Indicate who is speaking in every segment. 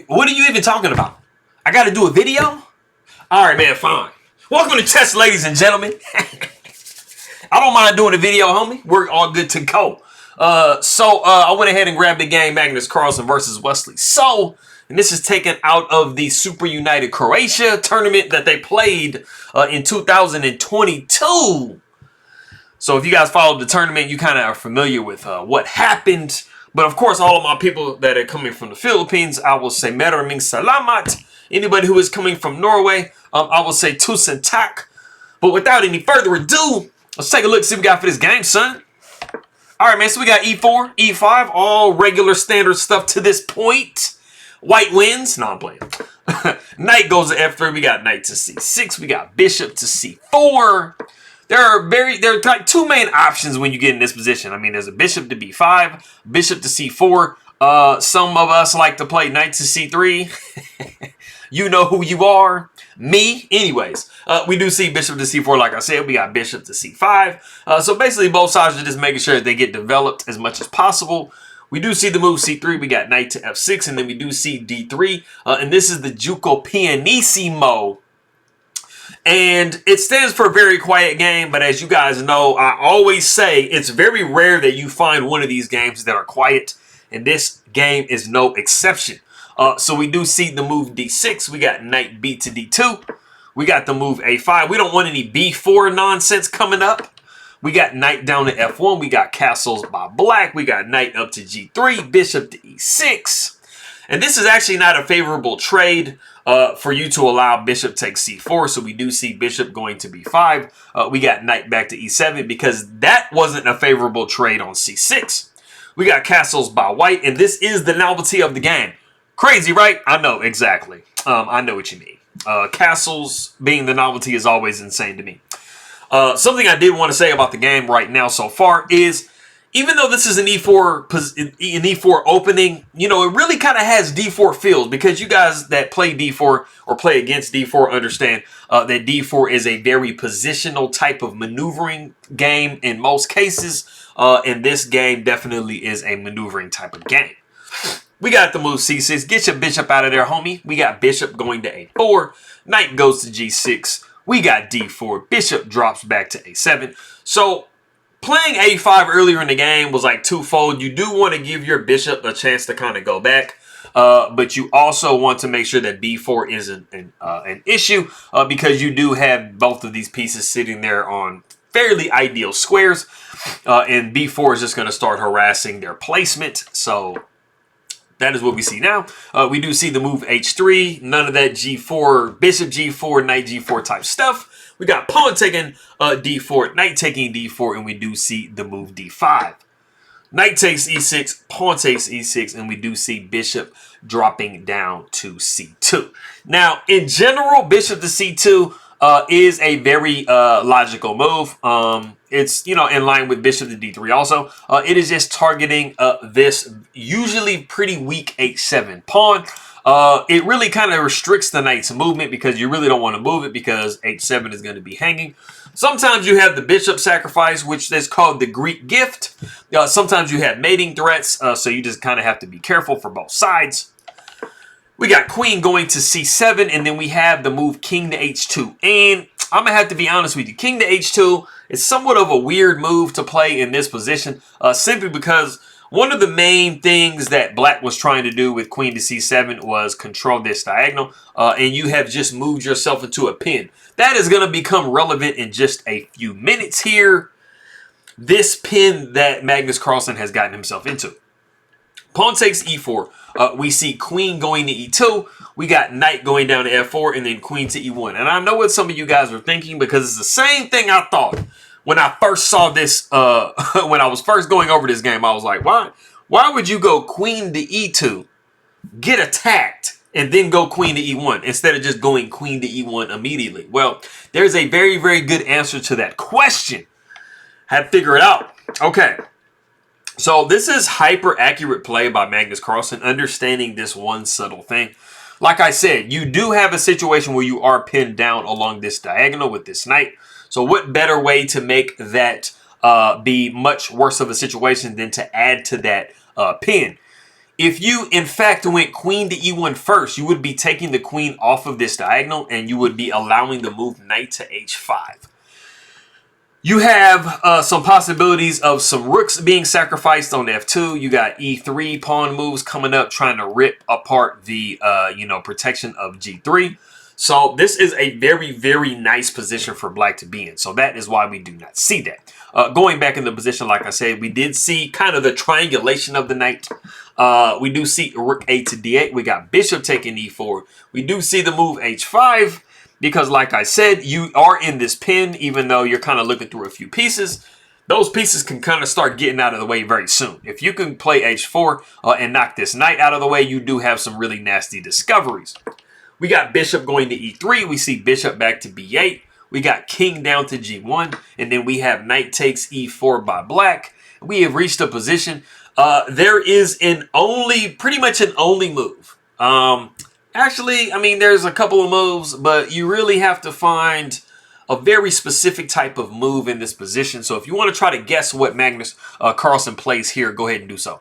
Speaker 1: What are you even talking about? I got to do a video? All right, man, fine. Welcome to chess, ladies and gentlemen. I don't mind doing a video, homie. We're all good to go. I went ahead and grabbed the game Magnus Carlsen versus Wesley So. And this is taken out of the SuperUnited Croatia tournament that they played in 2022. So if you guys followed the tournament, you kind of are familiar with what happened. But of course, all of my people that are coming from the Philippines, I will say Maraming Salamat. Anybody who is coming from Norway, I will say Tusen Tak. But without any further ado, let's take a look, see what we got for this game, son. All right, man, so we got E4, E5, all regular standard stuff to this point. White wins. No, I'm playing. Knight goes to F3. We got knight to C6. We got bishop to C4. There are like two main options when you get in this position. I mean, there's a bishop to B5, bishop to C4. Some of us like to play knight to C3. You know who you are. Me. Anyways, we do see bishop to C4. Like I said, we got bishop to C5. So basically, both sides are just making sure that they get developed as much as possible. We do see the move C3. We got knight to F6, and then we do see D3. And this is the Giuoco Pianissimo. And it stands for a very quiet game, but as you guys know, I always say it's very rare that you find one of these games that are quiet, and this game is no exception. So we do see the move D6. We got knight B to D2. We got the move A5. We don't want any B4 nonsense coming up. We got knight down to F1. We got castles by black. We got knight up to G3, bishop to E6. And this is actually not a favorable trade for you to allow bishop takes C4. So we do see bishop going to B5. We got knight back to E7 because that wasn't a favorable trade on C6. We got castles by white, and this is the novelty of the game. Crazy, right? I know, exactly. I know what you mean. Castles being the novelty is always insane to me. Something I did want to say about the game right now so far is, even though this is an E4 opening, you know, it really kind of has D4 feels, because you guys that play D4 or play against D4 understand that D4 is a very positional type of maneuvering game in most cases, and this game definitely is a maneuvering type of game. We got the move C6. Get your bishop out of there, homie. We got bishop going to A4. Knight goes to G6. We got D4. Bishop drops back to A7. So playing A5 earlier in the game was like twofold. You do want to give your bishop a chance to kind of go back. But you also want to make sure that B4 isn't an issue because you do have both of these pieces sitting there on fairly ideal squares. And B4 is just going to start harassing their placement. So that is what we see now. We do see the move H3. None of that G4, bishop G4, knight G4 type stuff. We got pawn taking D4, knight taking D4, and we do see the move D5. Knight takes E6, pawn takes E6, and we do see bishop dropping down to C2. Now, in general, bishop to C2 is a very logical move. It's, you know, in line with bishop to D3 also. It is just targeting this usually pretty weak H7 pawn. It really kind of restricts the knight's movement because you really don't want to move it because H7 is going to be hanging. Sometimes you have the bishop sacrifice, which is called the Greek gift. Sometimes you have mating threats, so you just kind of have to be careful for both sides. We got queen going to C7, and then we have the move king to H2. And I'm going to have to be honest with you. King to H2 is somewhat of a weird move to play in this position, simply because one of the main things that black was trying to do with queen to C7 was control this diagonal, and you have just moved yourself into a pin. That is going to become relevant in just a few minutes here. This pin that Magnus Carlsen has gotten himself into. Pawn takes E4. We see queen going to E2. We got knight going down to F4 and then queen to E1. And I know what some of you guys are thinking because it's the same thing I thought when I first saw this. When I was first going over this game, I was like, why would you go queen to E2, get attacked, and then go queen to E1 instead of just going queen to E1 immediately? Well, there's a very, very good answer to that question. Had to figure it out. Okay. So this is hyper accurate play by Magnus Carlsen, understanding this one subtle thing. Like I said, you do have a situation where you are pinned down along this diagonal with this knight. So what better way to make that be much worse of a situation than to add to that pin? if you, in fact, went queen to e1 first, you would be taking the queen off of this diagonal, and you would be allowing the move knight to h5. You have some possibilities of some rooks being sacrificed on f2. You got e3 pawn moves coming up, trying to rip apart the protection of g3. So this is a very, very nice position for black to be in. So that is why we do not see that. Going back in the position, like I said, we did see kind of the triangulation of the knight. We do see rook a to d8. We got bishop taking e4. We do see the move h5. Because like I said, you are in this pin, even though you're kind of looking through a few pieces. Those pieces can kind of start getting out of the way very soon. If you can play h4 and knock this knight out of the way, you do have some really nasty discoveries. We got bishop going to e3. We see bishop back to b8. We got king down to g1. And then we have knight takes e4 by black. We have reached a position. There is pretty much an only move. Actually, I mean, there's a couple of moves, but you really have to find a very specific type of move in this position. So if you want to try to guess what Magnus Carlsen plays here, go ahead and do so.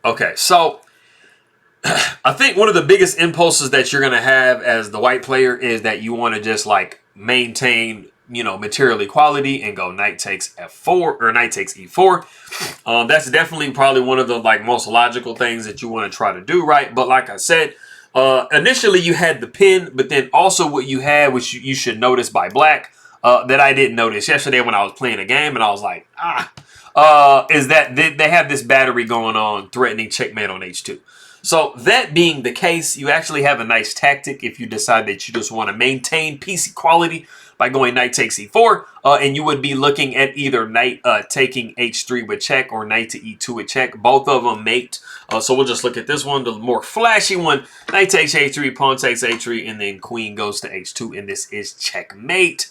Speaker 1: Okay, so I think one of the biggest impulses that you're going to have as the white player is that you want to just like maintain material equality and go knight takes f4 or knight takes e4. That's definitely probably one of the most logical things that you want to try to do, right? But like I said, initially you had the pin, but then also what you had, which you should notice by black, that I didn't notice yesterday when I was playing a game, and I was like, is that they have this battery going on threatening checkmate on h2. So that being the case, you actually have a nice tactic if you decide that you just want to maintain piece equality by going knight takes e4, and you would be looking at either knight taking h3 with check or knight to e2 with check. Both of them mate. So we'll just look at this one, the more flashy one. Knight takes h3, pawn takes h3, and then queen goes to h2, and this is checkmate.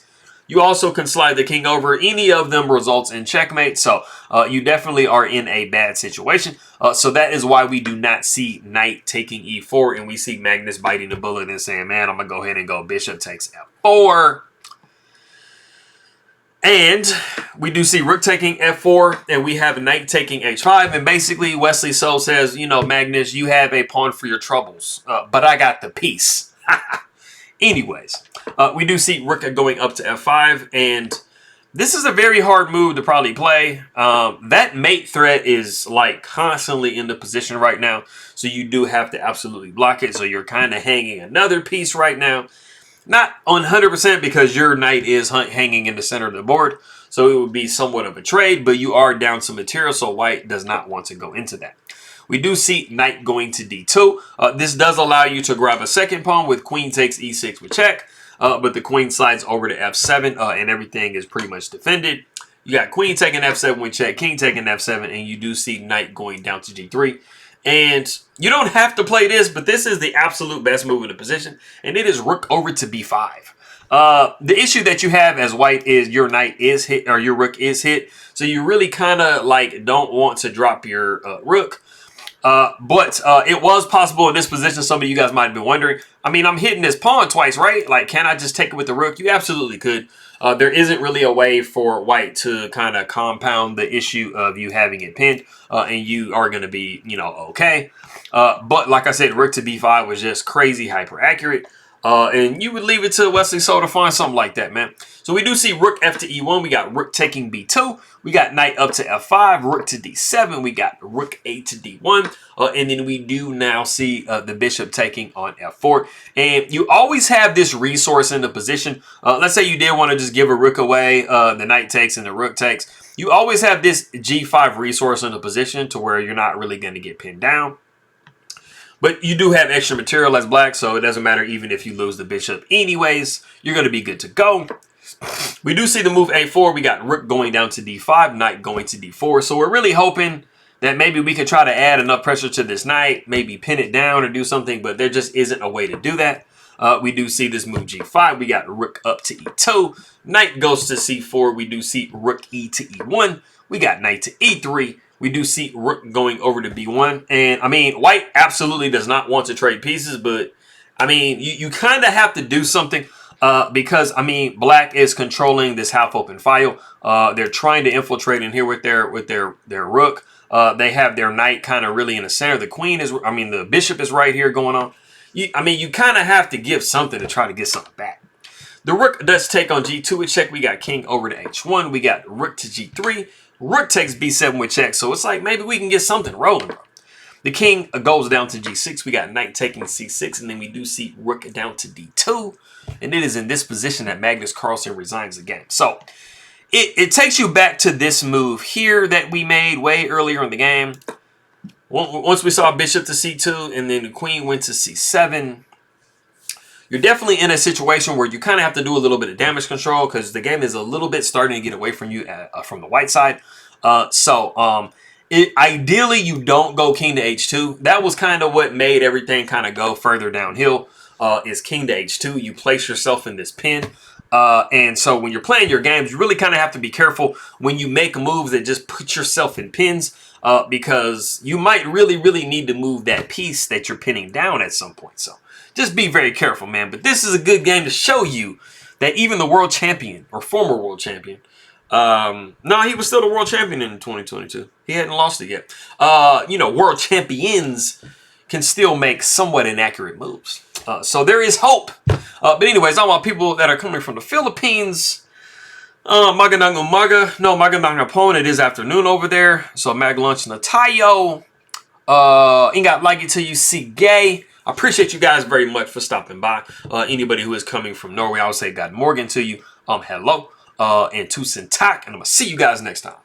Speaker 1: You also can slide the king over. Any of them results in checkmate. So you definitely are in a bad situation. So that is why we do not see knight taking e4, and we see Magnus biting the bullet and saying, man, I'm going to go ahead and go bishop takes f4. And we do see rook taking f4, and we have knight taking h5. And basically, Wesley So says, Magnus, you have a pawn for your troubles, but I got the piece. Anyways, we do see rook going up to f5, and this is a very hard move to probably play. That mate threat is constantly in the position right now, so you do have to absolutely block it. So you're kind of hanging another piece right now. Not 100% because your knight is hanging in the center of the board, so it would be somewhat of a trade, but you are down some material, so white does not want to go into that. We do see knight going to d2. This does allow you to grab a second pawn with queen takes e6 with check, but the queen slides over to f7, and everything is pretty much defended. You got queen taking f7 with check, king taking f7, and you do see knight going down to g3. And you don't have to play this, but this is the absolute best move in the position, and it is rook over to b5. The issue that you have as white is your knight is hit, or your rook is hit, so you really kind of don't want to drop your rook. But it was possible in this position. Some of you guys might have been wondering, I mean, I'm hitting this pawn twice, right? Can I just take it with the rook? You absolutely could. There isn't really a way for white to kind of compound the issue of you having it pinned, and you are going to be, okay. But like I said, rook to b5 was just crazy hyper accurate. And you would leave it to Wesley So to find something like that, man. So we do see rook f to e1. We got rook taking b2. We got knight up to f5, rook to d7. We got rook a to d1. And then we do now see the bishop taking on f4. And you always have this resource in the position. Let's say you did want to just give a rook away. The knight takes and the rook takes. You always have this g5 resource in the position to where you're not really going to get pinned down. But you do have extra material as black, so it doesn't matter even if you lose the bishop. Anyways, you're going to be good to go. We do see the move a4. We got rook going down to d5, knight going to d4. So we're really hoping that maybe we could try to add enough pressure to this knight, maybe pin it down or do something, but there just isn't a way to do that. We do see this move g5. We got rook up to e2. Knight goes to c4. We do see rook e to e1. We got knight to e3. We do see rook going over to b1. And, I mean, white absolutely does not want to trade pieces, but, I mean, you kind of have to do something. Because, I mean, black is controlling this half-open file. They're trying to infiltrate in here with their rook. They have their knight kind of really in the center. The queen is, I mean, the bishop is right here going on. I mean, you kind of have to give something to try to get something back. The rook does take on g2 with check. We got king over to h1. We got rook to g3. Rook takes b7 with check. So it's like maybe we can get something rolling, bro. The king goes down to g6. We got knight taking c6. And then we do see rook down to d2. And it is in this position that Magnus Carlsen resigns the game. So it takes you back to this move here that we made way earlier in the game. Once we saw bishop to c2 and then the queen went to c7. You're definitely in a situation where you kind of have to do a little bit of damage control because the game is a little bit starting to get away from you from the white side. Ideally, you don't go king to h2. That was kind of what made everything kind of go further downhill. Is king to h2. You place yourself in this pin. And so when you're playing your games, you really kind of have to be careful when you make moves that just put yourself in pins because you might really need to move that piece that you're pinning down at some point. So just be very careful, man. But this is a good game to show you that even the world champion or former world champion, no, he was still the world champion in 2022. He hadn't lost it yet. You know, world champions can still make somewhat inaccurate moves. So there is hope. But anyways, all my people that are coming from the Philippines, magandang umaga. No, magandang hapon. It is afternoon over there. So mag lunch na tayo. Ingat lagi to you, see gay. I appreciate you guys very much for stopping by. Anybody who is coming from Norway, I would say God Morgan to you. Hello. And tusen tak. And I'm going to see you guys next time.